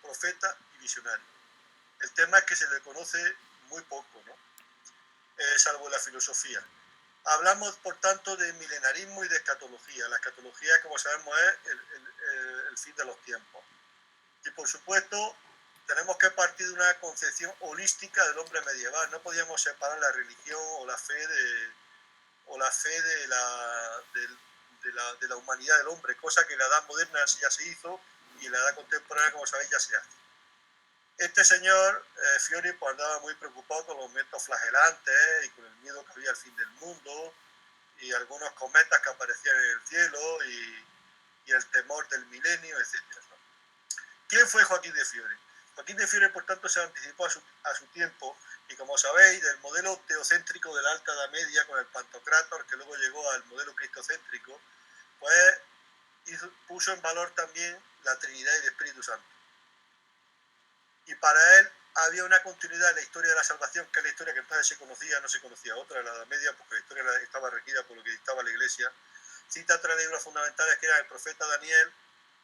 profeta y visionario. El tema es que se le conoce muy poco, ¿no? Salvo en la filosofía. Hablamos, por tanto, de milenarismo y de escatología. La escatología, como sabemos, es el fin de los tiempos. Y, por supuesto, tenemos que partir de una concepción holística del hombre medieval. No podíamos separar la religión o la fe de la humanidad del hombre, cosa que en la edad moderna ya se hizo y en la edad contemporánea, como sabéis, ya se hace. Este señor, Fiore, pues andaba muy preocupado con los momentos flagelantes y con el miedo que había al fin del mundo y algunos cometas que aparecían en el cielo y el temor del milenio, etc. ¿Quién fue Joaquín de Fiore? Joaquín de Fiore, por tanto, se anticipó a su tiempo y, como sabéis, del modelo teocéntrico de la Alta Edad Media con el Pantocrátor, que luego llegó al modelo cristocéntrico, pues puso en valor también la Trinidad y el Espíritu Santo. Y para él había una continuidad en la historia de la salvación, que es la historia que entonces se conocía, no se conocía otra en la Edad Media, porque la historia estaba regida por lo que dictaba la Iglesia. Cita tres libros fundamentales que eran el profeta Daniel,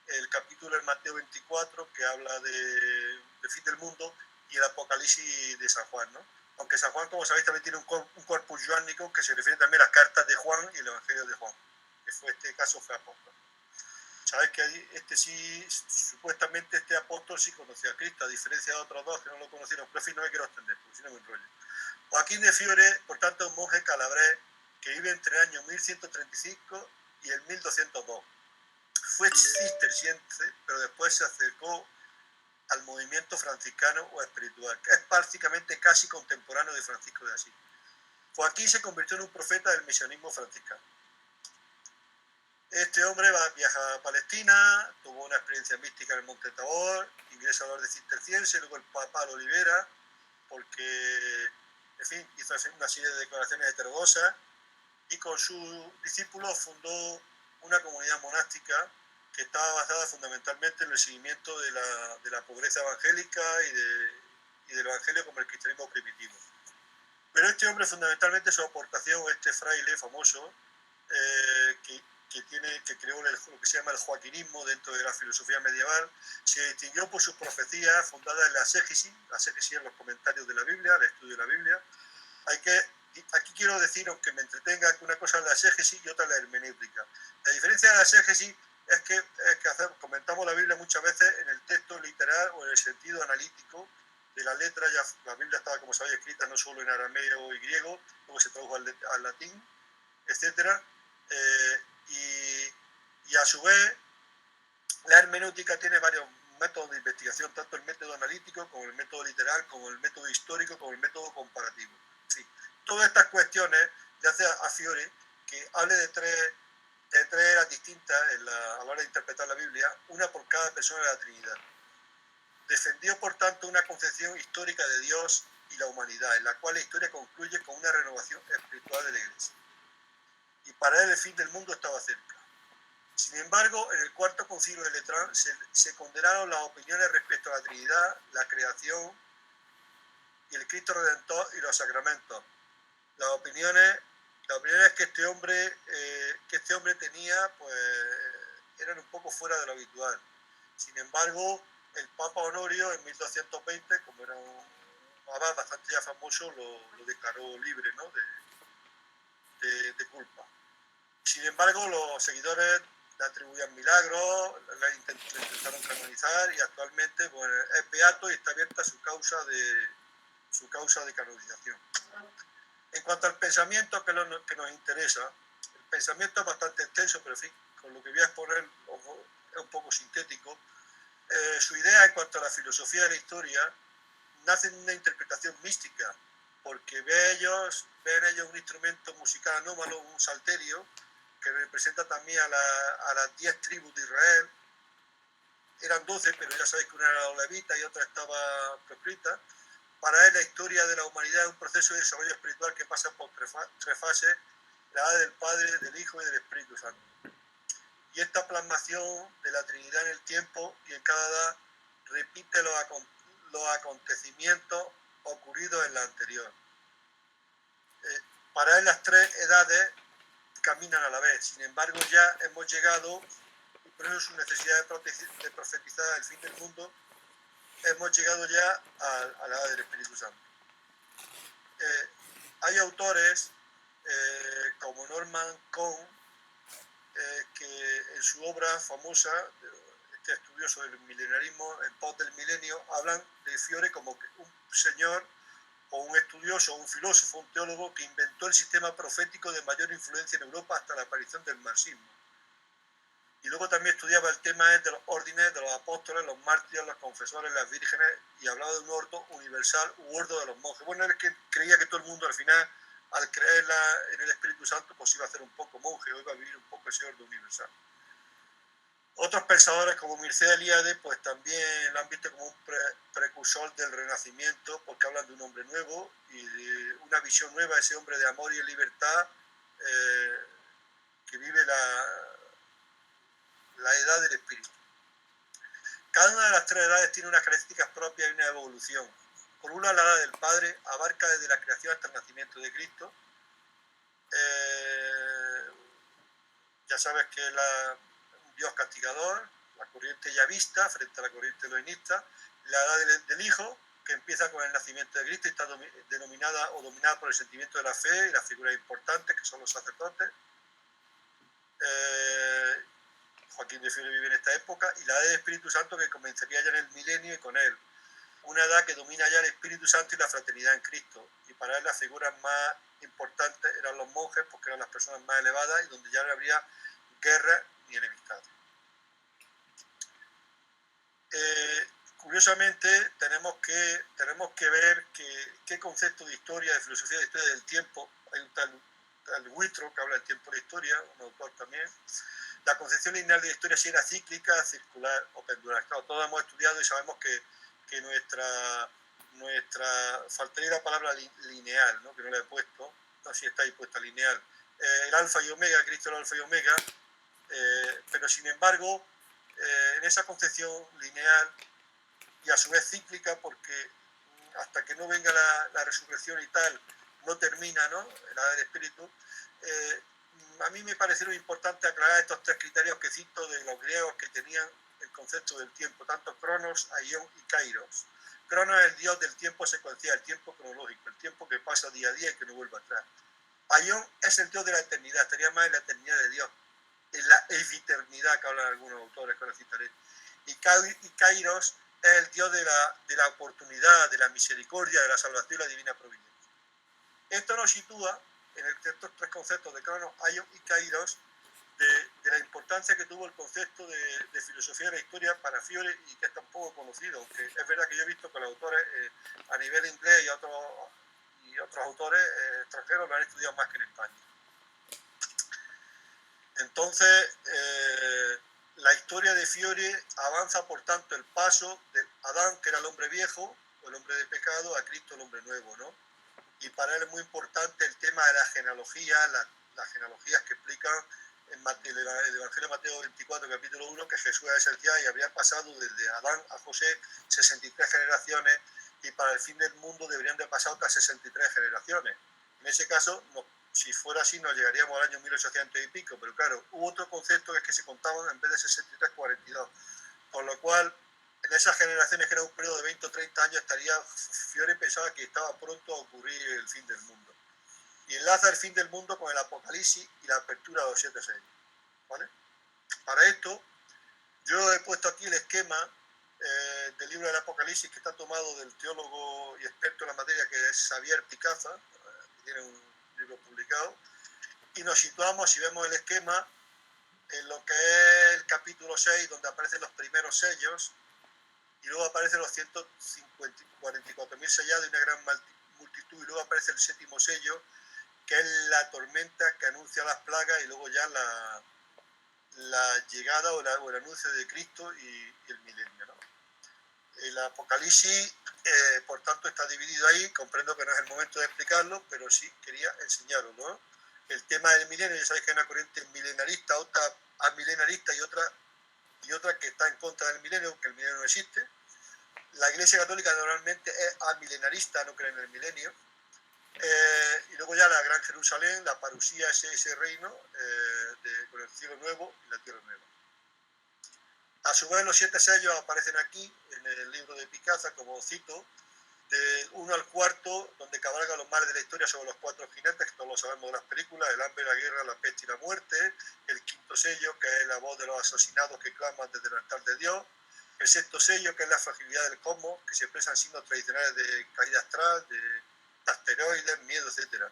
el capítulo en Mateo 24, que habla del fin del mundo, y el Apocalipsis de San Juan, ¿no? Aunque San Juan, como sabéis, también tiene un corpus joánico que se refiere también a las cartas de Juan y el Evangelio de Juan, que este caso fue apóstol. Sabéis que supuestamente este apóstol sí conocía a Cristo, a diferencia de otros dos que no lo conocieron, pero en fin, no me quiero extender, porque si no me enrollo. Joaquín de Fiore, por tanto, un monje calabrés que vive entre el año 1135 y el 1202. Fue cisterciense, pero después se acercó al movimiento franciscano o espiritual, que es prácticamente casi contemporáneo de Francisco de Asís. Joaquín se convirtió en un profeta del misionismo franciscano. Este hombre viaja a Palestina, tuvo una experiencia mística en el Monte Tabor, ingresa a la orden cisterciense, luego el Papa lo libera porque, en fin, hizo una serie de declaraciones heterodoxas y con sus discípulos fundó una comunidad monástica que estaba basada fundamentalmente en el seguimiento de la pobreza evangélica y del evangelio como el cristianismo primitivo. Pero este hombre, fundamentalmente, su aportación, este fraile famoso, que creó lo que se llama el joaquinismo dentro de la filosofía medieval, se distinguió por sus profecías fundadas en la exégesis en los comentarios de la Biblia, el estudio de la Biblia. Aquí quiero decir, aunque me entretenga, que una cosa es la exégesis y otra es la hermenéutica. La diferencia de la exégesis es que comentamos la Biblia muchas veces en el texto literal o en el sentido analítico de la letra. Ya la Biblia estaba, como sabéis, escrita no solo en arameo y griego, luego se tradujo al latín, etc. Y a su vez, la hermenéutica tiene varios métodos de investigación, tanto el método analítico como el método literal, como el método histórico, como el método comparativo. Sí. Todas estas cuestiones le hace a Fiore que hable de tres eras distintas a la hora de interpretar la Biblia, una por cada persona de la Trinidad. Defendió, por tanto, una concepción histórica de Dios y la humanidad, en la cual la historia concluye con una renovación espiritual de la Iglesia. Y para él el fin del mundo estaba cerca. Sin embargo, en el Cuarto Concilio de Letrán se condenaron las opiniones respecto a la Trinidad, la creación y el Cristo Redentor y los sacramentos. Las opiniones que este hombre tenía, pues, eran un poco fuera de lo habitual. Sin embargo, el Papa Honorio en 1220, como era un abad bastante ya famoso, lo declaró libre, ¿no?, de culpa. Sin embargo, los seguidores le atribuían milagros, le intentaron canonizar y actualmente, pues, es beato y está abierta su causa de canonización. En cuanto al pensamiento que nos interesa, el pensamiento es bastante extenso, pero en fin, con lo que voy a exponer es un poco sintético. Su idea en cuanto a la filosofía de la historia nace en una interpretación mística, porque ven ellos un instrumento musical anómalo, un salterio, que representa también a las 10 tribus de Israel. Eran 12, pero ya sabéis que una era levita y otra estaba proscrita. Para él, la historia de la humanidad es un proceso de desarrollo espiritual que pasa por tres fases: la edad del Padre, del Hijo y del Espíritu Santo. Y esta plasmación de la Trinidad en el tiempo y en cada edad repite los acontecimientos ocurridos en la anterior. Para él, las tres edades caminan a la vez. Sin embargo, ya hemos llegado, y por eso su necesidad de profetizar el fin del mundo, hemos llegado ya a la edad del Espíritu Santo. Hay autores como Norman Cohn, que en su obra famosa, este estudioso del milenarismo, en pos del milenio, hablan de Fiore como un señor o un estudioso, un filósofo, un teólogo que inventó el sistema profético de mayor influencia en Europa hasta la aparición del marxismo. Y luego también estudiaba el tema de los órdenes, de los apóstoles, los mártires, los confesores, las vírgenes, y hablaba de un ordo universal u ordo de los monjes. Bueno, él que creía que todo el mundo al final, al creer en el Espíritu Santo, pues iba a ser un poco monje o iba a vivir un poco ese ordo universal. Otros pensadores como Mircea Eliade pues también lo han visto como un precursor del Renacimiento, porque hablan de un hombre nuevo y de una visión nueva, ese hombre de amor y de libertad que vive la edad del Espíritu. Cada una de las tres edades tiene unas características propias y una evolución. Por una, la edad del Padre abarca desde la creación hasta el nacimiento de Cristo. Ya sabes que es un Dios castigador, la corriente yavista frente a la corriente eloinista, la edad del Hijo, que empieza con el nacimiento de Cristo y está denominada o dominada por el sentimiento de la fe y las figuras importantes, que son los sacerdotes. Joaquín de Fiore vive en esta época, y la edad del Espíritu Santo, que comenzaría ya en el milenio y con él. Una edad que domina ya el Espíritu Santo y la fraternidad en Cristo. Y para él las figuras más importantes eran los monjes, porque eran las personas más elevadas y donde ya no habría guerra ni enemistad. Curiosamente, tenemos que ver qué concepto de historia, de filosofía de historia del tiempo. Hay un tal Huitro que habla del tiempo de la historia, un autor también. La concepción lineal de la historia si era cíclica, circular o pendular. Claro, todos hemos estudiado y sabemos que nuestra faltaría la palabra lineal, ¿no? Que no la he puesto, no sé si está ahí puesta lineal. El alfa y omega, Cristo el alfa y omega, pero sin embargo, en esa concepción lineal y a su vez cíclica, porque hasta que no venga la resurrección y tal, no termina, ¿no?, la edad del Espíritu. A mí me parecieron importantes aclarar estos tres criterios que cito de los griegos que tenían el concepto del tiempo, tanto Cronos, Aion y Kairos. Cronos es el dios del tiempo secuencial, el tiempo cronológico, el tiempo que pasa día a día y que no vuelve atrás. Aion es el dios de la eternidad, estaría más en la eternidad de Dios, en la eviternidad que hablan algunos autores, que ahora citaré. Y Kairos es el dios de la oportunidad, de la misericordia, de la salvación y la divina providencia. Esto nos sitúa en estos tres conceptos de Cronos, Aion y Kairos, de la importancia que tuvo el concepto de filosofía de la historia para Fiore, y que es tan poco conocido, aunque es verdad que yo he visto que los autores a nivel inglés y otros autores extranjeros lo han estudiado más que en España. Entonces, la historia de Fiore avanza, por tanto, el paso de Adán, que era el hombre viejo, o el hombre de pecado, a Cristo, el hombre nuevo, ¿no? Y para él es muy importante el tema de la genealogía, las genealogías que explican en el Evangelio de Mateo 24, capítulo 1, que Jesús es esencial y habría pasado desde Adán a José 63 generaciones, y para el fin del mundo deberían de pasar otras 63 generaciones. En ese caso, si fuera así, nos llegaríamos al año 1800 y pico, pero claro, hubo otro concepto, que es que se contaban en vez de 63, 42. Por lo cual, en esas generaciones, que era un periodo de 20 o 30 años, Fiore pensaba que estaba pronto a ocurrir el fin del mundo. Y enlaza el fin del mundo con el Apocalipsis y la apertura de los 7 sellos. ¿Vale? Para esto, yo he puesto aquí el esquema del libro del Apocalipsis, que está tomado del teólogo y experto en la materia, que es Xavier Picaza, que tiene un libro publicado, y nos situamos, si vemos el esquema, en lo que es el capítulo 6, donde aparecen los primeros sellos, y luego aparecen los 144.000 sellados y una gran multitud, y luego aparece el séptimo sello, que es la tormenta que anuncia las plagas, y luego ya la llegada o el anuncio de Cristo y el milenio, ¿no? El Apocalipsis, por tanto, está dividido ahí. Comprendo que no es el momento de explicarlo, pero sí quería enseñarlo, ¿no? El tema del milenio, ya sabéis que hay una corriente milenarista, otra amilenarista y otra que está en contra del milenio, que el milenio no existe. La Iglesia Católica normalmente es amilenarista, no cree en el milenio. Y luego ya la Gran Jerusalén, la parusía, ese reino con el cielo nuevo y la tierra nueva. A su vez, los 7 sellos aparecen aquí, en el libro de Picasa, como cito, del 1 al 4, donde cabalgan los males de la historia sobre los 4 jinetes, que todos lo sabemos de las películas, el hambre, la guerra, la peste y la muerte. El 5.º sello, que es la voz de los asesinados que claman desde el altar de Dios. El 6.º sello, que es la fragilidad del cosmos, que se expresan signos tradicionales de caída astral, de asteroides, miedo, etc.